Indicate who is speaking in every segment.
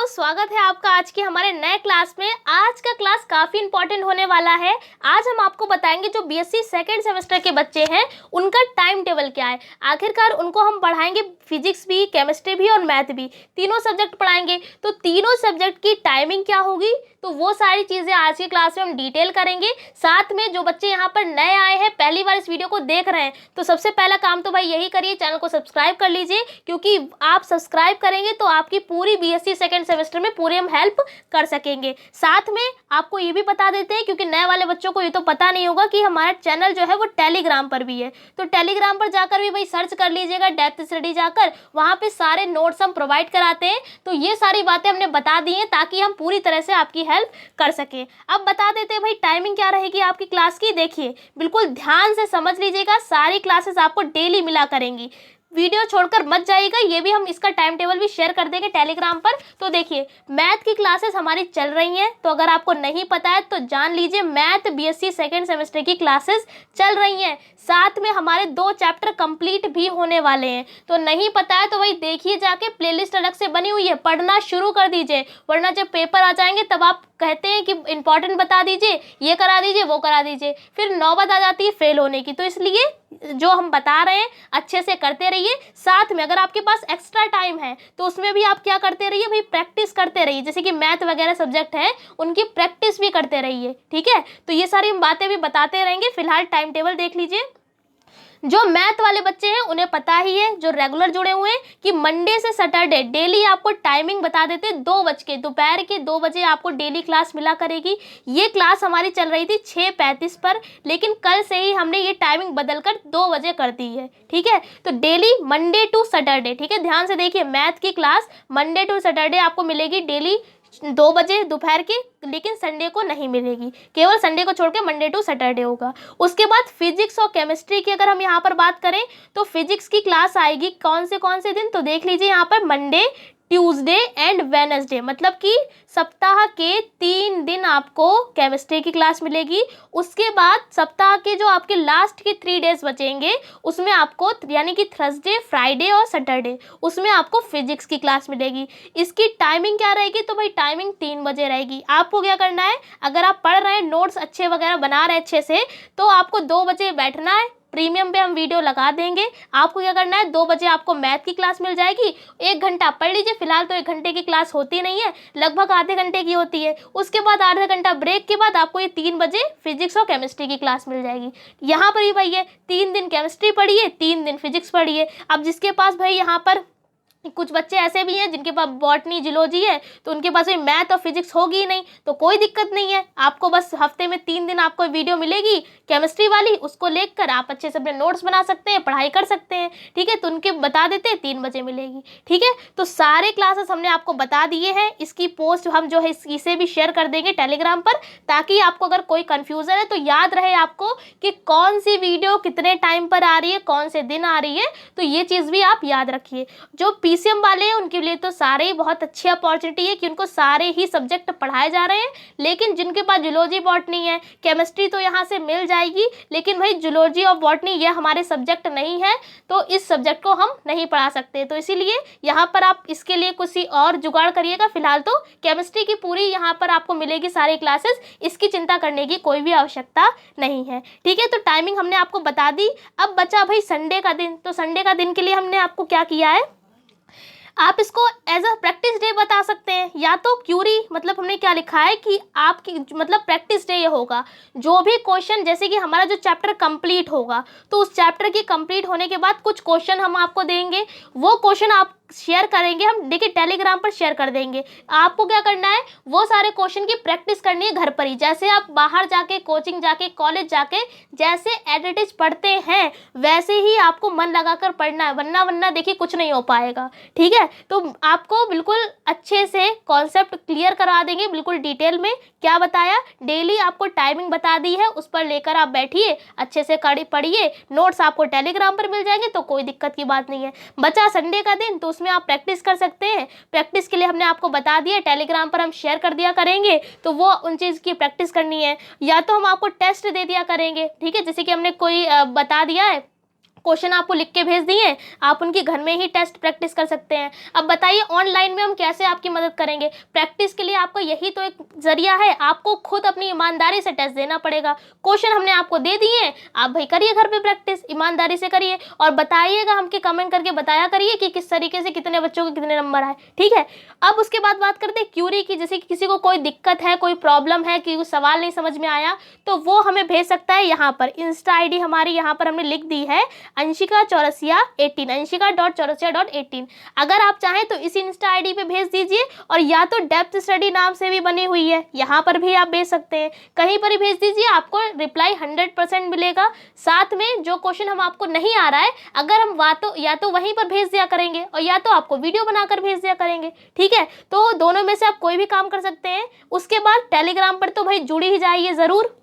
Speaker 1: स्वागत है आपका आज के हमारे नए क्लास में। आज का क्लास काफ़ी इंपॉर्टेंट होने वाला है। आज हम आपको बताएंगे जो बीएससी सेकेंड सेमेस्टर के बच्चे हैं उनका टाइम टेबल क्या है। आखिरकार उनको हम पढ़ाएंगे फिजिक्स भी, केमिस्ट्री भी और मैथ भी, तीनों सब्जेक्ट पढ़ाएंगे। तो तीनों सब्जेक्ट की टाइमिंग क्या होगी, तो वो सारी चीज़ें आज की क्लास में हम डिटेल करेंगे। साथ में जो बच्चे यहाँ पर नए आए हैं, पहली बार इस वीडियो को देख रहे हैं, तो सबसे पहला काम तो भाई यही करिए, चैनल को सब्सक्राइब कर लीजिए, क्योंकि आप सब्सक्राइब करेंगे तो आपकी पूरी बीएससी सेकेंड सेमेस्टर में पूरी हम हेल्प कर सकेंगे। साथ में आपको ये भी बता देते हैं, क्योंकि नए वाले बच्चों को ये तो पता नहीं होगा कि हमारा चैनल जो है वो टेलीग्राम पर भी है। तो टेलीग्राम पर जाकर भी भाई सर्च कर लीजिएगा, डेप्थ स्टडी जाकर, वहाँ पे सारे नोट्स हम प्रोवाइड कराते हैं। तो ये सारी बातें हमने बता दी हैं ताकि हम पूरी तरह से आपकी हेल्प कर सके। अब बता देते हैं भाई टाइमिंग क्या रहेगी आपकी क्लास की। देखिए बिल्कुल ध्यान से समझ लीजिएगा, सारी क्लासेस आपको डेली मिला करेंगी, वीडियो छोड़कर मत जाइएगा। ये भी हम इसका टाइम टेबल भी शेयर कर देंगे टेलीग्राम पर। तो देखिए मैथ की क्लासेस हमारी चल रही हैं, तो अगर आपको नहीं पता है तो जान लीजिए, मैथ बीएससी सेकेंड सेमेस्टर की क्लासेस चल रही हैं। साथ में हमारे 2 चैप्टर कंप्लीट भी होने वाले हैं। तो नहीं पता है तो वही देखिए, जाके प्लेलिस्ट अलग से बनी हुई है, पढ़ना शुरू कर दीजिए, वरना जब पेपर आ जाएंगे तब आप कहते हैं कि इंपॉर्टेंट बता दीजिए, ये करा दीजिए, वो करा दीजिए, फिर नौबत आ जाती है फेल होने की। तो इसलिए जो हम बता रहे हैं अच्छे से करते रहिए। साथ में अगर आपके पास एक्स्ट्रा टाइम है तो उसमें भी आप क्या करते रहिए भाई, प्रैक्टिस करते रहिए। जैसे कि मैथ वगैरह सब्जेक्ट है, उनकी प्रैक्टिस भी करते रहिए, ठीक है। तो ये सारी हम बातें भी बताते रहेंगे। फिलहाल टाइम टेबल देख लीजिए। जो मैथ वाले बच्चे हैं उन्हें पता ही है, जो रेगुलर जुड़े हुए हैं, कि मंडे से सैटरडे डेली आपको टाइमिंग बता देते 2 बज के, दोपहर के 2 बजे आपको डेली क्लास मिला करेगी। ये क्लास हमारी चल रही थी 6:35 पर, लेकिन कल से ही हमने ये टाइमिंग बदलकर 2 बजे कर दी है, ठीक है। तो डेली मंडे टू सैटरडे, ठीक है, ध्यान से देखिए, मैथ की क्लास मंडे टू सैटरडे आपको मिलेगी डेली 2 बजे दोपहर के, लेकिन संडे को नहीं मिलेगी, केवल संडे को छोड़ के मंडे टू सैटरडे होगा। उसके बाद फिजिक्स और केमिस्ट्री की अगर हम यहाँ पर बात करें तो फिजिक्स की क्लास आएगी कौन से दिन, तो देख लीजिए यहाँ पर मंडे, ट्यूसडे एंड वेडनेसडे, मतलब कि सप्ताह के 3 दिन आपको केमिस्ट्री की क्लास मिलेगी। उसके बाद सप्ताह के जो आपके लास्ट के 3 डेज बचेंगे उसमें आपको, यानी कि थर्सडे, फ्राइडे और सैटरडे, उसमें आपको फिजिक्स की क्लास मिलेगी। इसकी टाइमिंग क्या रहेगी, तो भाई टाइमिंग 3 बजे रहेगी। आपको क्या करना है, अगर आप पढ़ रहे हैं, नोट्स अच्छे वगैरह बना रहे हैं अच्छे से, तो आपको 2 बजे बैठना है। प्रीमियम पे हम वीडियो लगा देंगे। आपको क्या करना है, 2 बजे आपको मैथ की क्लास मिल जाएगी, 1 घंटा पढ़ लीजिए। फिलहाल तो 1 घंटे की क्लास होती नहीं है, लगभग आधे घंटे की होती है। उसके बाद आधा घंटा ब्रेक के बाद आपको ये 3 बजे फिजिक्स और केमिस्ट्री की क्लास मिल जाएगी। यहाँ पर भी भाई है, 3 दिन केमिस्ट्री पढ़िए, 3 दिन फिजिक्स पढ़िए। अब जिसके पास भाई यहाँ पर कुछ बच्चे ऐसे भी हैं जिनके पास बॉटनी जूलॉजी है, तो उनके पास भी मैथ और फिजिक्स होगी ही नहीं, तो कोई दिक्कत नहीं है। आपको बस हफ्ते में 3 दिन आपको वीडियो मिलेगी केमिस्ट्री वाली, उसको लेकर आप अच्छे से अपने नोट्स बना सकते हैं, पढ़ाई कर सकते हैं, ठीक है। तो उनके बता देते हैं 3 बजे मिलेगी, ठीक है। तो सारे क्लासेस हमने आपको बता दिए हैं। इसकी पोस्ट हम जो है इसे भी शेयर कर देंगे टेलीग्राम पर, ताकि आपको अगर कोई कन्फ्यूज़न है तो याद रहे आपको कि कौन सी वीडियो कितने टाइम पर आ रही है, कौन से दिन आ रही है। तो ये चीज़ भी आप याद रखिए। जो पीसीएम वाले हैं उनके लिए तो सारे ही बहुत अच्छी अपॉर्चुनिटी है कि उनको सारे ही सब्जेक्ट पढ़ाए जा रहे हैं, लेकिन जिनके पास जूलॉजी बॉटनी है, केमिस्ट्री तो यहाँ से मिल जाएगी, लेकिन भाई जूलॉजी और बॉटनी ये हमारे सब्जेक्ट नहीं है, तो इस सब्जेक्ट को हम नहीं पढ़ा सकते। तो इसीलिए यहाँ पर आप इसके लिए कुछ और जुगाड़ करिएगा। फिलहाल तो केमिस्ट्री की पूरी यहाँ पर आपको मिलेगी सारी क्लासेस, इसकी चिंता करने की कोई भी आवश्यकता नहीं है, ठीक है। तो टाइमिंग हमने आपको बता दी। अब बचा भाई संडे का दिन। तो संडे का दिन के लिए हमने आपको क्या किया है, आप इसको एज अ प्रैक्टिस डे बता सकते हैं, या तो क्यूरी, मतलब हमने क्या लिखा है कि आपकी मतलब प्रैक्टिस डे ये होगा, जो भी क्वेश्चन, जैसे कि हमारा जो चैप्टर कंप्लीट होगा तो उस चैप्टर की कंप्लीट होने के बाद कुछ क्वेश्चन हम आपको देंगे, वो क्वेश्चन आप शेयर करेंगे, हम देखिए टेलीग्राम पर शेयर कर देंगे। आपको क्या करना है, वो सारे क्वेश्चन की प्रैक्टिस करनी है घर पर ही। जैसे आप बाहर जाके, कोचिंग जाके, कॉलेज जाके जैसे एडिटिज पढ़ते हैं वैसे ही आपको मन लगाकर पढ़ना है, वरना देखिए कुछ नहीं हो पाएगा, ठीक है। तो आपको बिल्कुल अच्छे से कॉन्सेप्ट क्लियर करा देंगे, बिल्कुल डिटेल में क्या बताया, डेली आपको टाइमिंग बता दी है, उस पर लेकर आप बैठिए, अच्छे से पढ़िए। नोट्स आपको टेलीग्राम पर मिल जाएंगे, तो कोई दिक्कत की बात नहीं है। बचा संडे का दिन, तो उसमें आप प्रैक्टिस कर सकते हैं। प्रैक्टिस के लिए हमने आपको बता दिया, टेलीग्राम पर हम शेयर कर दिया करेंगे, तो वो उन चीज़ की प्रैक्टिस करनी है। या तो हम आपको टेस्ट दे दिया करेंगे, ठीक है, जैसे कि हमने कोई बता दिया है क्वेश्चन आपको लिख के भेज दिए, आप उनकी घर में ही टेस्ट प्रैक्टिस कर सकते हैं। अब बताइए ऑनलाइन में हम कैसे आपकी मदद करेंगे? प्रैक्टिस के लिए आपका यही तो एक जरिया है, आपको खुद अपनी ईमानदारी से टेस्ट देना पड़ेगा। क्वेश्चन हमने आपको दे दिए, आप भाई करिए घर पे प्रैक्टिस, ईमानदारी से करिए और बताइएगा, हमके कमेंट करके बताया करिए कि किस तरीके से कितने बच्चों के कितने नंबर आए, ठीक है। अब उसके बाद बात करते हैं क्यूरी की। जैसे कि किसी को कोई दिक्कत है, कोई प्रॉब्लम है, कि सवाल नहीं समझ में आया, तो वो हमें भेज सकता है यहाँ पर। इंस्टा आईडी हमारी यहाँ पर हमने लिख दी है, अंशिका चौरसिया 18, अंशिका.चौरसिया.18। अगर आप चाहें तो इसी इंस्टा आईडी पे भेज दीजिए, और या तो डेप्थ स्टडी नाम से भी बनी हुई है, यहाँ पर भी आप भेज सकते हैं, कहीं पर ही भेज दीजिए, आपको रिप्लाई 100% मिलेगा। साथ में जो क्वेश्चन हम आपको नहीं आ रहा है, अगर हम या तो वहीं पर भेज दिया करेंगे, और या तो आपको वीडियो बनाकर भेज दिया करेंगे, ठीक है। तो दोनों में से आप कोई भी काम कर सकते हैं। उसके बाद टेलीग्राम पर तो भाई जुड़ी ही जाइए ज़रूर,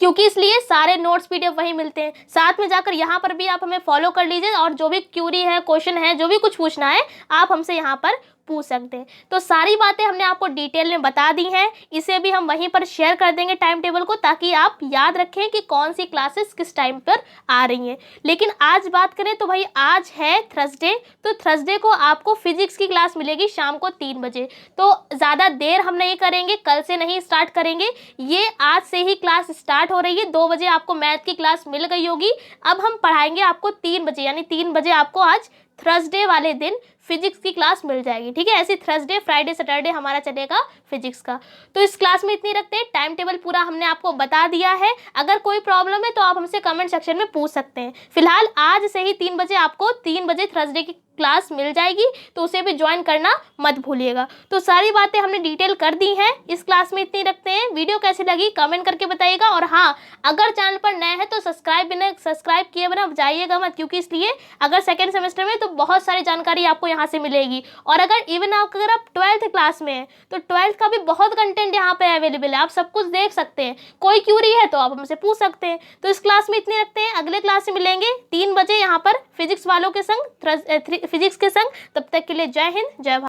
Speaker 1: क्योंकि इसलिए सारे नोट्स पीडीएफ वहीं मिलते हैं। साथ में जाकर यहाँ पर भी आप हमें फॉलो कर लीजिए, और जो भी क्यूरी है, क्वेश्चन है, जो भी कुछ पूछना है, आप हमसे यहाँ पर पूछ सकते हैं। तो सारी बातें हमने आपको डिटेल में बता दी हैं, इसे भी हम वहीं पर शेयर कर देंगे टाइम टेबल को, ताकि आप याद रखें कि कौन सी क्लासेस किस टाइम पर आ रही हैं। लेकिन आज बात करें तो भाई आज है थर्सडे, तो थर्सडे को आपको फिजिक्स की क्लास मिलेगी शाम को 3 बजे। तो ज़्यादा देर हम नहीं करेंगे, कल से नहीं स्टार्ट करेंगे, ये आज से ही क्लास स्टार्ट हो रही है। 2 बजे आपको मैथ की क्लास मिल गई होगी, अब हम पढ़ाएंगे आपको 3 बजे, यानी 3 बजे आपको आज थर्सडे वाले दिन फिजिक्स की क्लास मिल जाएगी, ठीक है। ऐसे थर्सडे, फ्राइडे, सैटरडे हमारा चलेगा फिजिक्स का। तो इस क्लास में इतनी रखते हैं, टाइम टेबल पूरा हमने आपको बता दिया है। अगर कोई प्रॉब्लम है तो आप हमसे कमेंट सेक्शन में पूछ सकते हैं। फिलहाल आज से ही 3 बजे आपको 3 बजे थर्सडे की क्लास मिल जाएगी, तो उसे भी ज्वाइन करना मत भूलिएगा। तो सारी बातें हमने डिटेल कर दी हैं, इस क्लास में इतनी रखते हैं। वीडियो कैसी लगी कमेंट करके बताइएगा, और हाँ, अगर चैनल पर नए हैं तो सब्सक्राइब किए बिना जाइएगा मत, क्योंकि इसलिए अगर सेकेंड सेमेस्टर में तो बहुत सारी जानकारी आपको यहाँ से मिलेगी। और अगर आप 12th क्लास में हैं तो 12th का भी बहुत कंटेंट यहाँ पे अवेलेबल है, आप सब कुछ देख सकते हैं। कोई क्यूरी है तो आप हमसे पूछ सकते हैं। तो इस क्लास में इतने रखते हैं, अगले क्लास में मिलेंगे 3 बजे यहाँ पर फिजिक्स वालों के संग, फिजिक्स के संग। तब तक के लिए जय हिंद, जय भारत।